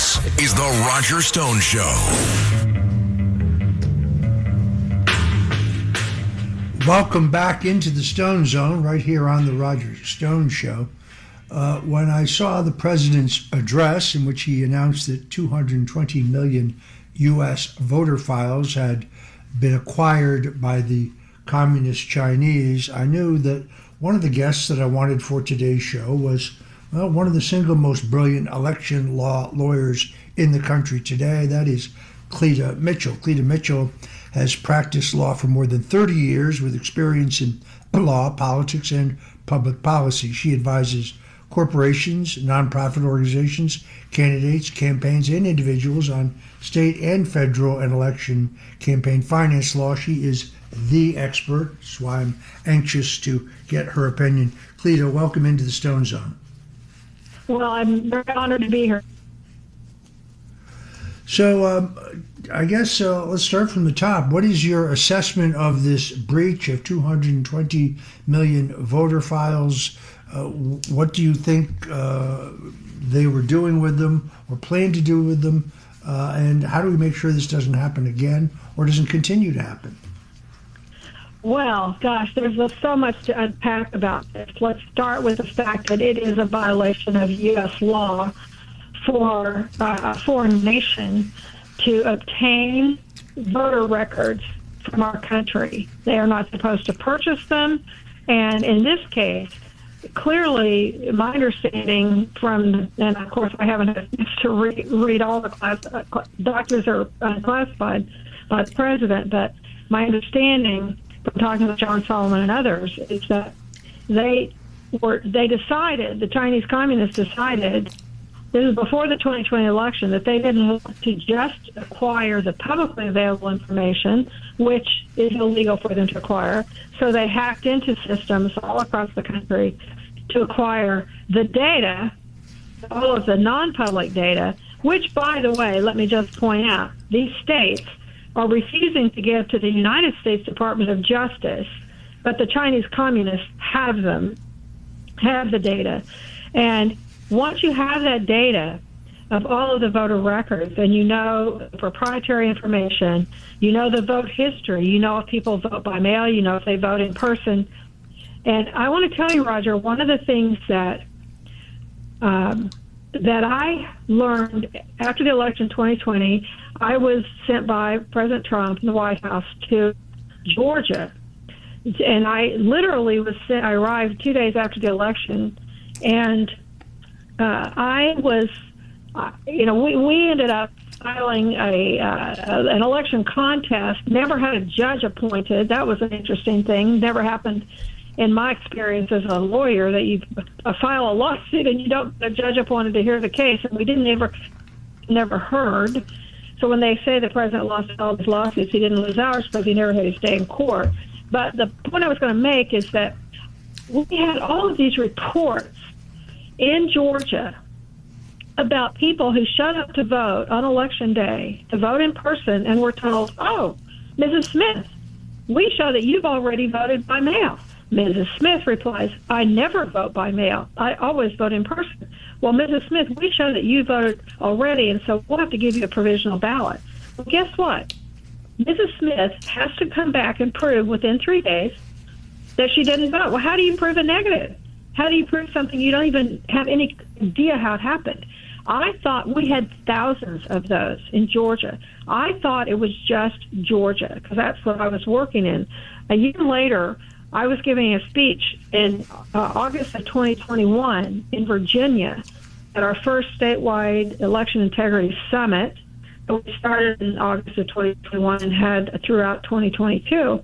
This is The Roger Stone Show. Welcome back into the Stone Zone right here on The Roger Stone Show. When I saw the president's address in which he announced that 220 million U.S. voter files had been acquired by the Communist Chinese, I knew that one of the guests that I wanted for today's show was one of the single most brilliant election law lawyers in the country today. That is Cleta Mitchell. Cleta Mitchell has practiced law for more than 30 years with experience in law, politics, and public policy. She advises corporations, nonprofit organizations, candidates, campaigns, and individuals on state and federal and election campaign finance law. She is the expert. That's why I'm anxious to get her opinion. Cleta, welcome into the Stone Zone. Well, I'm very honored to be here. So I guess let's start from the top. What is your assessment of this breach of 220 million voter files? What do you think they were doing with them or plan to do with them? And how do we make sure this doesn't happen again or doesn't continue to happen? Well, gosh, there's so much to unpack about this. Let's start with the fact that it is a violation of U.S. law for a foreign nation to obtain voter records from our country. They are not supposed to purchase them. And in this case, clearly, my understanding from, and of course I haven't had to read all the documents are unclassified by the president, but my understanding from talking to John Solomon and others is that they decided, the Chinese communists decided, this is before the 2020 election, that they didn't want to just acquire the publicly available information, which is illegal for them to acquire. So they hacked into systems all across the country to acquire the data, all of the non-public data, which, by the way, let me just point out, these states are refusing to give to the United States Department of Justice, but the Chinese communists have the data. And once you have that data of all of the voter records, and you know proprietary information, you know the vote history, you know if people vote by mail, you know if they vote in person. And I want to tell you, Roger, one of the things that I learned after the election 2020, I was sent by President Trump in the White House to Georgia. And I literally I arrived 2 days after the election, and we ended up filing an election contest, never had a judge appointed. That was an interesting thing. Never happened in my experience as a lawyer that you file a lawsuit and you don't get a judge appointed to hear the case, and we never heard. So when they say the president lost all his lawsuits, he didn't lose ours because he never had his day in court. But the point I was going to make is that we had all of these reports in Georgia about people who showed up to vote on election day, to vote in person, and were told, oh, Mrs. Smith, we show that you've already voted by mail. Mrs. Smith replies, I never vote by mail. I always vote in person. Well, Mrs. Smith, we show that you voted already, and so we'll have to give you a provisional ballot. Well, guess what? Mrs. Smith has to come back and prove within 3 days that she didn't vote. Well, how do you prove a negative? How do you prove something you don't even have any idea how it happened? I thought we had thousands of those in Georgia. I thought it was just Georgia because that's what I was working in. A year later, I was giving a speech in August of 2021 in Virginia at our first statewide election integrity summit. We started in August of 2021 and had throughout 2022.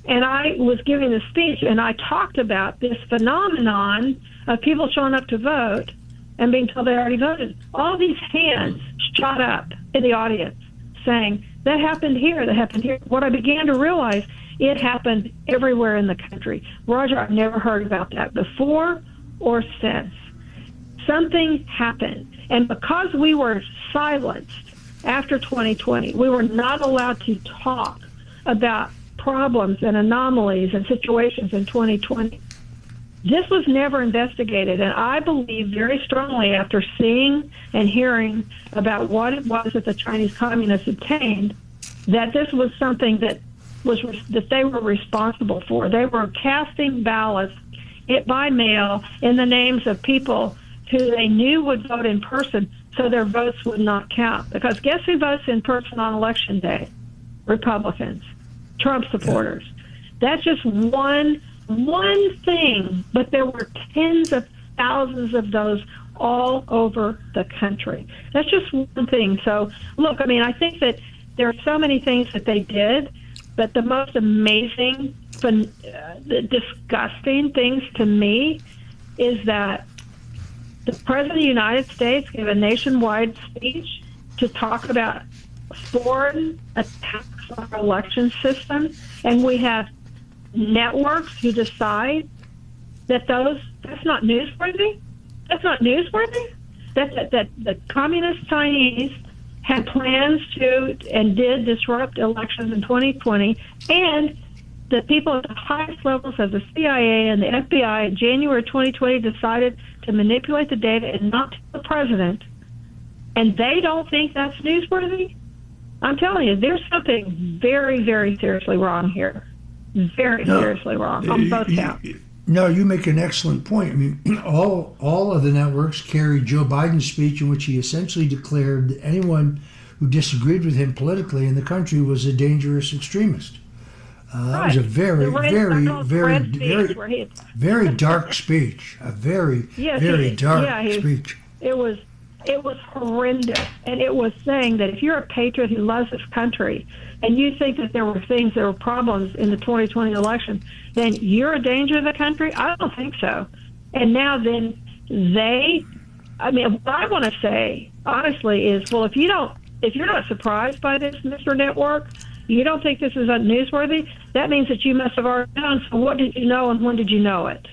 And I was giving a speech, and I talked about this phenomenon of people showing up to vote and being told they already voted. All these hands shot up in the audience saying, that happened here, that happened here. What I began to realize, it happened everywhere in the country. Roger, I've never heard about that before or since. Something happened. And because we were silenced after 2020, we were not allowed to talk about problems and anomalies and situations in 2020. This was never investigated, and I believe very strongly after seeing and hearing about what it was that the Chinese communists obtained, that this was something that they were responsible for. They were casting ballots by mail in the names of people who they knew would vote in person, so their votes would not count. Because guess who votes in person on Election Day? Republicans, Trump supporters. That's just one thing, but there were tens of thousands of those all over the country. That's just one thing. So, look, I mean, I think that there are so many things that they did, but the most amazing, the disgusting things to me is that the President of the United States gave a nationwide speech to talk about foreign attacks on our election system, and we have networks who decide that that's not newsworthy. That's not newsworthy. That the communist Chinese had plans to and did disrupt elections in 2020, and the people at the highest levels of the CIA and the FBI in January 2020 decided to manipulate the data and not tell the president, and they don't think that's newsworthy. I'm telling you, there's something very, very seriously wrong here. Seriously wrong on both counts. No, you make an excellent point. I mean, all of the networks carried Joe Biden's speech in which he essentially declared that anyone who disagreed with him politically in the country was a dangerous extremist. That was a very dark speech. A very dark speech. It was horrendous, and it was saying that if you're a patriot who loves this country and you think that there were problems in the 2020 election, then you're a danger to the country? I don't think so. And now then what I want to say, honestly, is, well, if you're not surprised by this, Mr. Network, you don't think this is newsworthy, that means that you must have already known. So what did you know and when did you know it?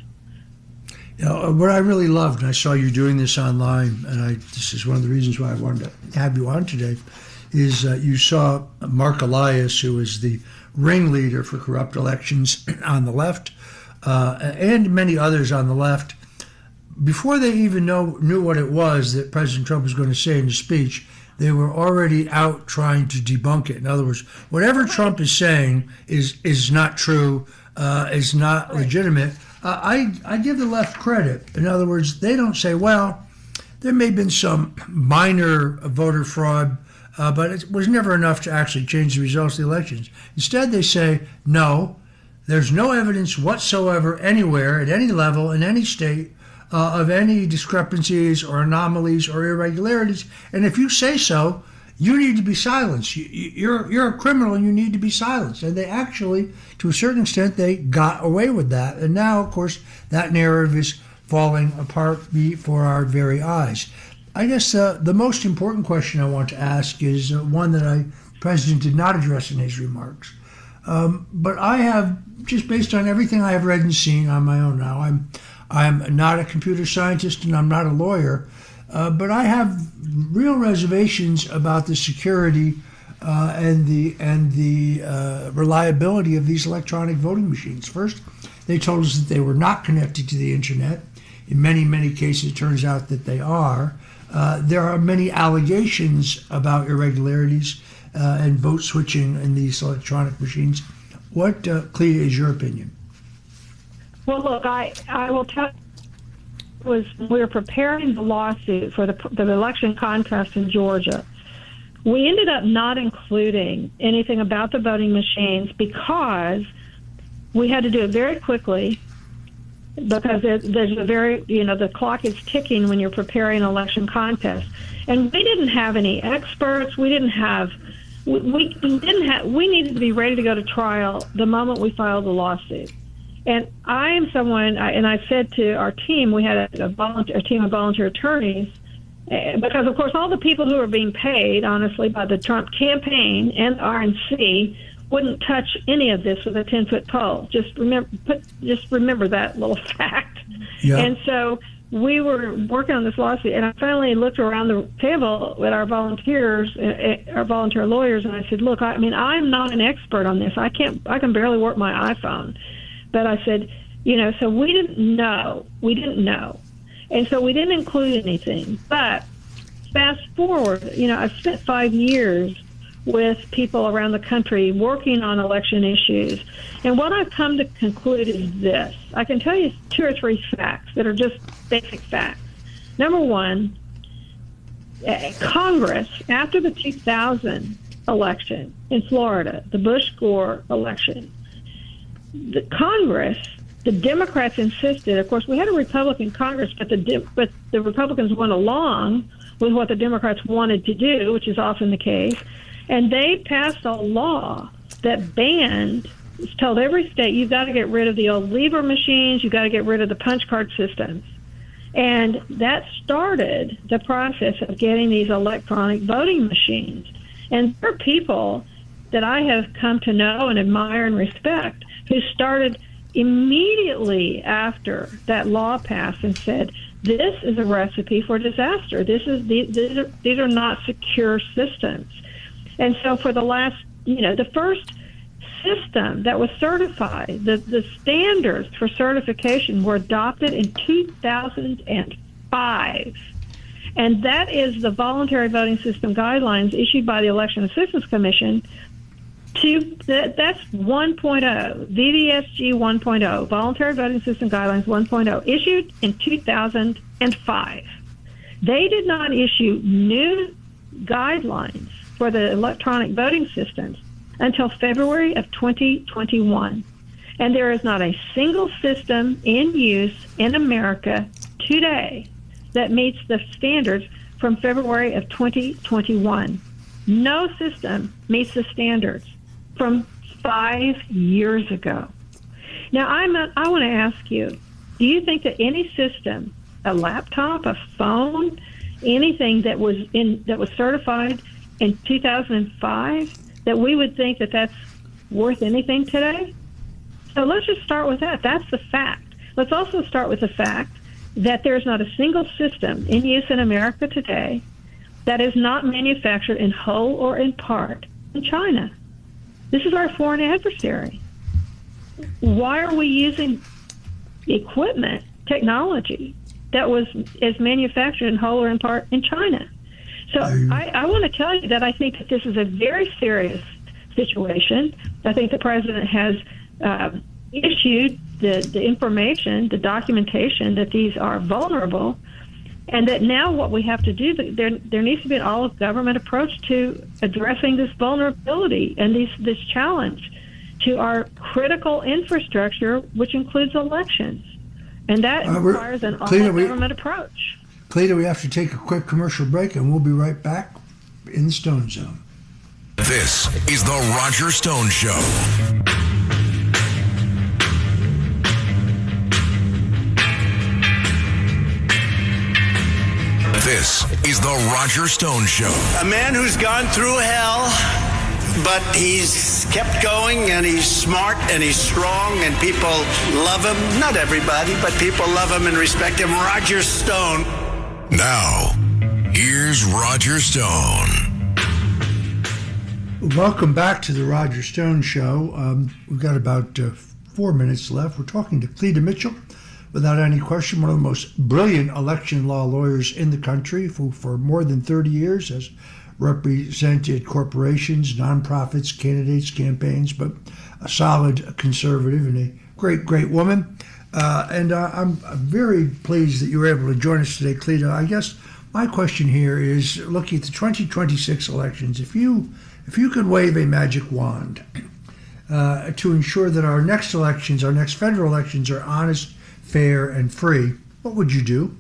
You know, what I really loved, and I saw you doing this online, and this is one of the reasons why I wanted to have you on today, is you saw Mark Elias, who is the ringleader for corrupt elections on the left, and many others on the left. Before they even knew what it was that President Trump was going to say in his speech, they were already out trying to debunk it. In other words, whatever Trump is saying is not true, is not legitimate. I give the left credit. In other words, they don't say, well, there may have been some minor voter fraud, but it was never enough to actually change the results of the elections. Instead, they say, no, there's no evidence whatsoever anywhere, at any level, in any state, of any discrepancies or anomalies or irregularities. And if you say so, you need to be silenced. You're a criminal and you need to be silenced. And they actually, to a certain extent, they got away with that. And now, of course, that narrative is falling apart before our very eyes. I guess the most important question I want to ask is one that the President did not address in his remarks. But I have, just based on everything I have read and seen on my own now, I'm not a computer scientist and I'm not a lawyer, but I have real reservations about the security and the reliability of these electronic voting machines. First, they told us that they were not connected to the internet. In many, many cases, it turns out that they are. There are many allegations about irregularities and vote switching in these electronic machines. What, Cleta, is your opinion? Well, look, I will tell you, we were preparing the lawsuit for the election contest in Georgia. We ended up not including anything about the voting machines because we had to do it very quickly because there's the clock is ticking when you're preparing an election contest. And we didn't have any experts. We needed to be ready to go to trial the moment we filed the lawsuit. And I am someone, and I said to our team, we had a team of volunteer attorneys, because, of course, all the people who are being paid, honestly, by the Trump campaign and the RNC wouldn't touch any of this with a 10-foot pole. Just remember that little fact. Yeah. And so we were working on this lawsuit, and I finally looked around the table at our volunteers, our volunteer lawyers, and I said, look, I'm not an expert on this. I can barely work my iPhone. But I said, So we didn't know. And so we didn't include anything. But fast forward, I've spent 5 years with people around the country working on election issues. And what I've come to conclude is this. I can tell you 2 or 3 facts that are just basic facts. Number one, Congress, after the 2000 election in Florida, the Bush-Gore election, the Congress, the Democrats insisted, of course, we had a Republican Congress, but the Republicans went along with what the Democrats wanted to do, which is often the case, and they passed a law that told every state, you've got to get rid of the old lever machines, you've got to get rid of the punch card systems. And that started the process of getting these electronic voting machines. And there are people that I have come to know and admire and respect who started immediately after that law passed and said, this is a recipe for disaster. These are not secure systems. And so for the last, the first system that was certified, the standards for certification were adopted in 2005. And that is the voluntary voting system guidelines issued by the Election Assistance Commission. That's 1.0, VVSG 1.0, Voluntary Voting System Guidelines 1.0, issued in 2005. They did not issue new guidelines for the electronic voting systems until February of 2021. And there is not a single system in use in America today that meets the standards from February of 2021. No system meets the standards from 5 years ago. Now, I want to ask you, do you think that any system, a laptop, a phone, anything that was certified in 2005, that we would think that that's worth anything today? So let's just start with that. That's the fact. Let's also start with the fact that there's not a single system in use in America today that is not manufactured in whole or in part in China. This is our foreign adversary. Why are we using equipment, technology, that is manufactured in whole or in part in China? So I want to tell you that I think that this is a very serious situation. I think the president has issued the information, the documentation that these are vulnerable, and that now what we have to do, there needs to be an all-of-government approach to addressing this vulnerability and this challenge to our critical infrastructure, which includes elections. And that requires an all-of-government approach. Cleta, we have to take a quick commercial break, and we'll be right back in the Stone Zone. This is the Roger Stone Show. This is the Roger Stone Show. A man who's gone through hell, but he's kept going, and he's smart, and he's strong, and people love him. Not everybody, but people love him and respect him. Roger Stone. Now, here's Roger Stone. Welcome back to the Roger Stone Show. We've got about 4 minutes left. We're talking to Cleta Mitchell, without any question, one of the most brilliant election law lawyers in the country, who for more than 30 years has represented corporations, nonprofits, candidates, campaigns, but a solid conservative and a great, great woman. And I'm very pleased that you were able to join us today, Cleta. I guess my question here is, looking at the 2026 elections, if you could wave a magic wand to ensure that our next elections, our next federal elections, are honest, fair, and free, what would you do?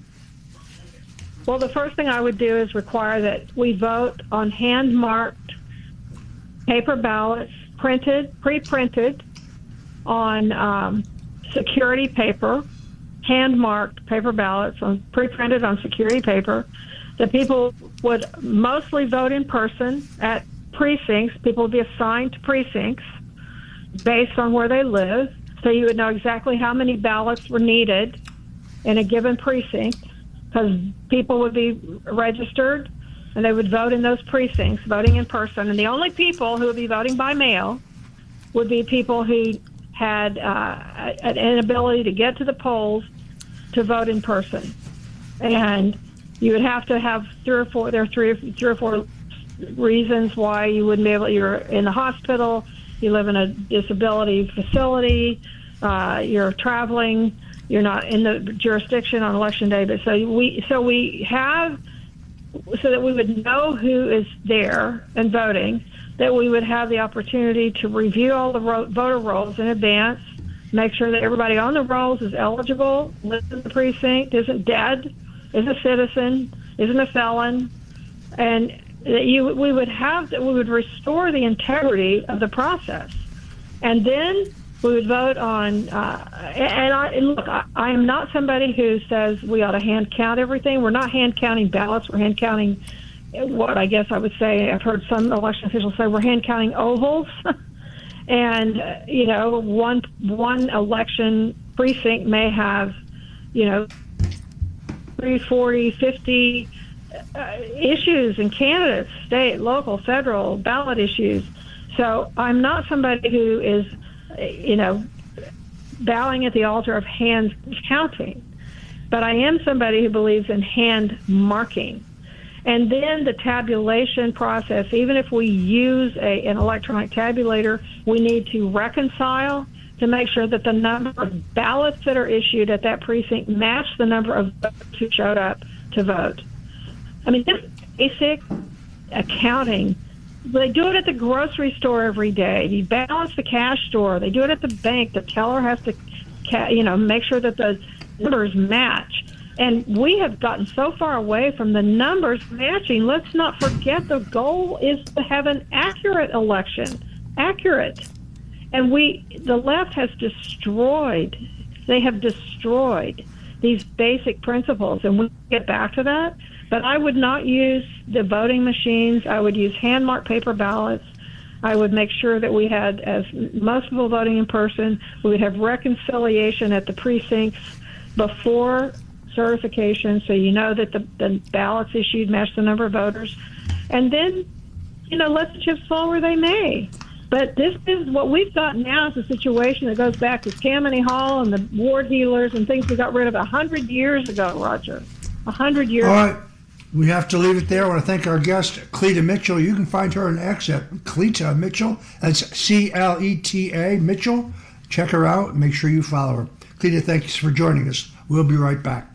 Well, the first thing I would do is require that we vote on hand-marked paper ballots, pre-printed on security paper, hand-marked paper ballots, pre-printed on security paper. That people would mostly vote in person at precincts. People would be assigned to precincts based on where they live. So you would know exactly how many ballots were needed in a given precinct, because people would be registered and they would vote in those precincts, voting in person. And the only people who would be voting by mail would be people who had an inability to get to the polls to vote in person, and you would have to have three or four reasons why you wouldn't be able. You're in the hospital, you live in a disability facility, you're traveling, you're not in the jurisdiction on election day. But so we have, so that we would know who is there and voting, that we would have the opportunity to review all the voter rolls in advance, make sure that everybody on the rolls is eligible, lives in the precinct, isn't dead, is a citizen, isn't a felon, and that we would restore the integrity of the process, and then we would vote on. I am not somebody who says we ought to hand count everything. We're not hand counting ballots. We're hand counting what I guess I would say. I've heard some election officials say we're hand counting ovals, and one election precinct may have 30, 40, 50 issues and candidates, state, local, federal, ballot issues. So I'm not somebody who is, bowing at the altar of hand counting, but I am somebody who believes in hand marking. And then the tabulation process, even if we use an electronic tabulator, we need to reconcile to make sure that the number of ballots that are issued at that precinct match the number of voters who showed up to vote. I mean, this basic accounting, they do it at the grocery store every day. You balance the cash store. They do it at the bank. The teller has to, make sure that the numbers match. And we have gotten so far away from the numbers matching. Let's not forget the goal is to have an accurate election. Accurate. And the left has destroyed these basic principles, and we'll get back to that. But I would not use the voting machines. I would use hand-marked paper ballots. I would make sure that we had, as most people voting in person, we would have reconciliation at the precincts before certification, so you know that the ballots issued match the number of voters. And then, let the chips fall where they may. But this is what we've got now is a situation that goes back to Tammany Hall and the ward healers and things we got rid of 100 years ago, Roger. 100 years ago. All right. We have to leave it there. I want to thank our guest, Cleta Mitchell. You can find her on X at Cleta Mitchell. That's Cleta Mitchell. Check her out. Make sure you follow her. Cleta, thanks for joining us. We'll be right back.